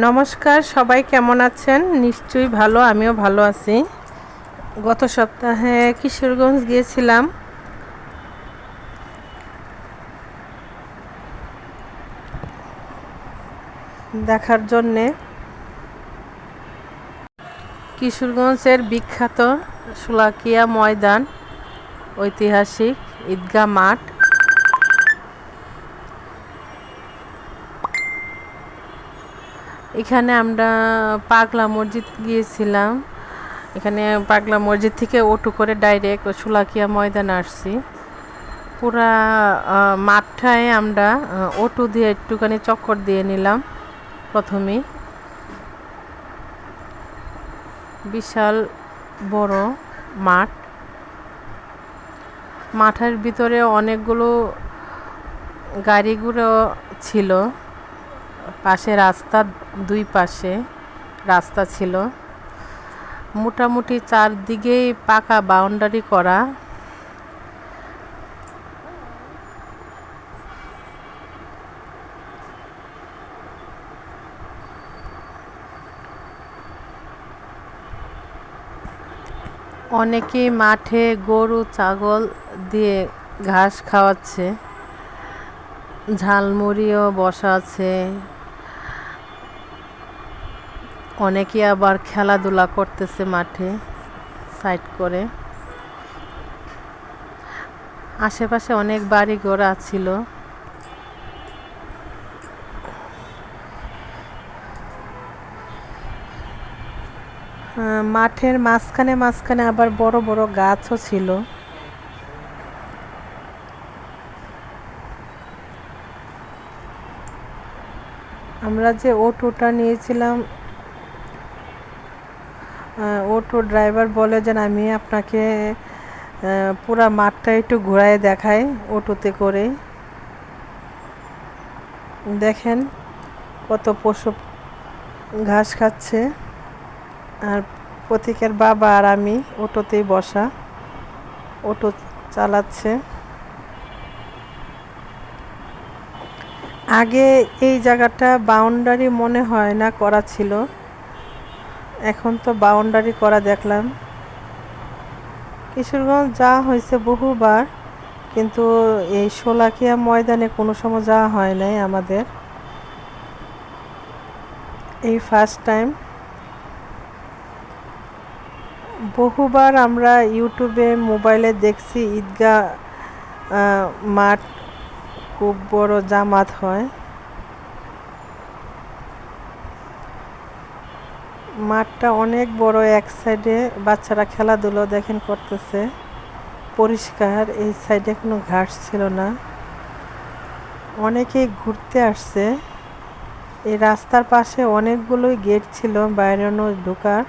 নমস্কার, সবাই কেমন আছেন? নিশ্চয়ই ভালো, আমিও ভালো আছি। গত সপ্তাহে কিশোরগঞ্জ গিয়েছিলাম দেখার জন্যে। কিশোরগঞ্জের বিখ্যাত শোলাকিয়া ময়দান, ঐতিহাসিক ঈদগাহ মাঠ। এখানে আমরা পাগলা মসজিদ গিয়েছিলাম। এখানে পাগলা মসজিদ থেকে অটো করে ডাইরেক্ট শোলাকিয়া ময়দানে আসছি। পুরা মাঠটায় আমরা অটো দিয়ে একটুখানি চক্কর দিয়ে নিলাম। প্রথমেই বিশাল বড় মাঠ, মাঠের ভিতরে অনেকগুলো গাড়িগুলো ছিল। পাশে রাস্তা, দুই পাশে রাস্তা ছিল। মোটামুটি চারদিকেই পাকা বাউন্ডারি করা। অনেকেই মাঠে গরু ছাগল দিয়ে ঘাস খাওয়াচ্ছে। ঝালমুড়িও বসা আছে। অনেকে আবার খেলাধুলা করতেছে মাঠে সাইড করে। আশেপাশে অনেক বাড়ি ঘর ছিল। মাঠের মাঝখানে মাঝখানে আবার বড় বড় গাছও ছিল। আমরা যে অটোটা নিয়েছিলাম, অটো ড্রাইভার বলে যে আমি আপনাকে পুরা মাঠটা একটু ঘুরায় দেখাই অটোতে করে। দেখেন কত পশু ঘাস খাচ্ছে। আর প্রতীকের বাবা আর আমি অটোতেই বসা, অটো চালাচ্ছে। আগে এই জায়গাটা বাউন্ডারি মনে হয় না করা ছিল, এখন তো বাউন্ডারি করা দেখলাম। কিশোরগঞ্জ যাওয়া হয়েছে বহুবার, কিন্তু এই শোলাকিয়া ময়দানে কোনো সময় যাওয়া হয় নাই আমাদের, এই ফার্স্ট টাইম। বহুবার আমরা ইউটিউবে মোবাইলে দেখছি ঈদগাহ মাঠ, খুব বড় জামাত হয়। মাঠটা অনেক বড়, এক সাইডে বাচ্চারা খেলাধুলো দেখেন করতেছে, পরিষ্কার। এই সাইডে কোনো ঘাস ছিল না। অনেকেই ঘুরতে আসছে। এই রাস্তার পাশে অনেকগুলোই গেট ছিল বাইরেনো ঢোকার।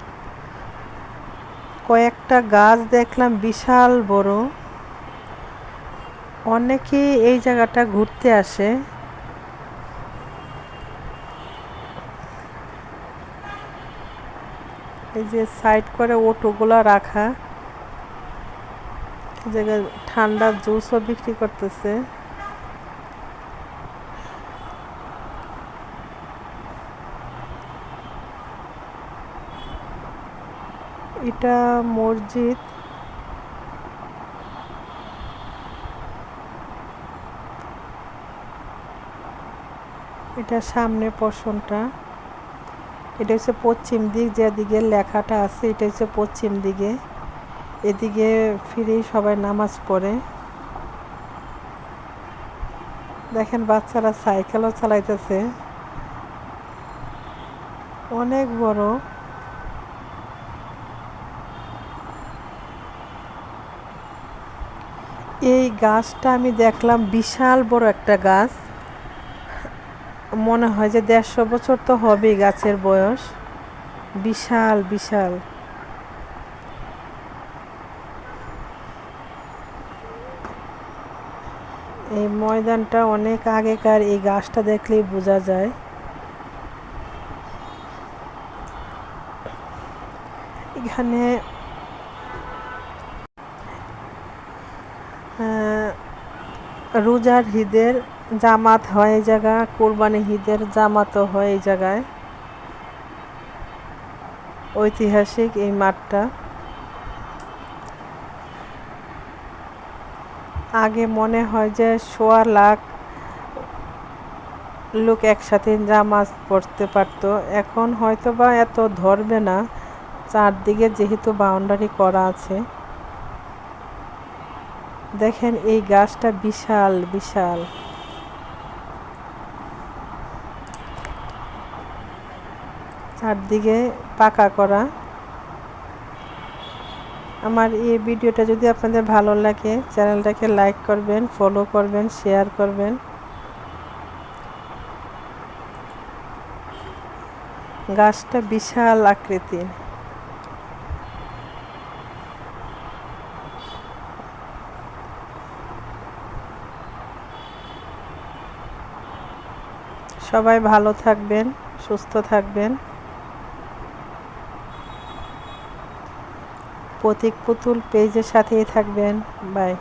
কয়েকটা গাছ দেখলাম বিশাল বড়। অনেকেই এই জায়গাটা ঘুরতে আসে। এই যে সাইড করে অটোগুলা রাখা, এই জায়গায় ঠান্ডা জুসও বিক্রি করতেছে। এটা মসজিদ। এটা সামনে পোর্শনটা, এটা হচ্ছে পশ্চিম দিক, যেদিকে লেখাটা আছে এটা হচ্ছে পশ্চিম দিকে। এদিকে ফিরেই সবাই নামাজ পড়ে। দেখেন বাচ্চারা সাইকেলও চালাইতেছে, অনেক বড়। এই গাছটা আমি দেখলাম বিশাল বড় একটা গাছ, মনে হয় যে 150 বছর তো হবেই গাছের বয়স। বিশাল বিশাল। এই ময়দানটা অনেক আগেকার, এই গাছটা দেখলেই বোঝা যায়। এখানে রোজার ঈদের জামাত হয় এই জায়গা, কোরবানি ঈদের জামাতও হয় এই জায়গায়। ঐতিহাসিক এই মাঠটা। আগে মনে হয় যে 1.25 লাখ লোক একসাথে নামাজ পড়তে পারতো, এখন হয়তো বা এত ধরবে না, চারদিকে যেহেতু বাউন্ডারি করা আছে। দেখেন এই গাছটা বিশাল বিশাল। চারদিকে পাকা করা। আমার এই ভিডিওটা যদি আপনাদের ভালো লাগে, চ্যানেলটাকে লাইক করবেন, ফলো করবেন, শেয়ার করবেন। গাছটা বিশাল আকৃতির। সবাই ভালো থাকবেন, সুস্থ থাকবেন। প্রতীক পুতুল পেজের সাথেই থাকবেন। বাই।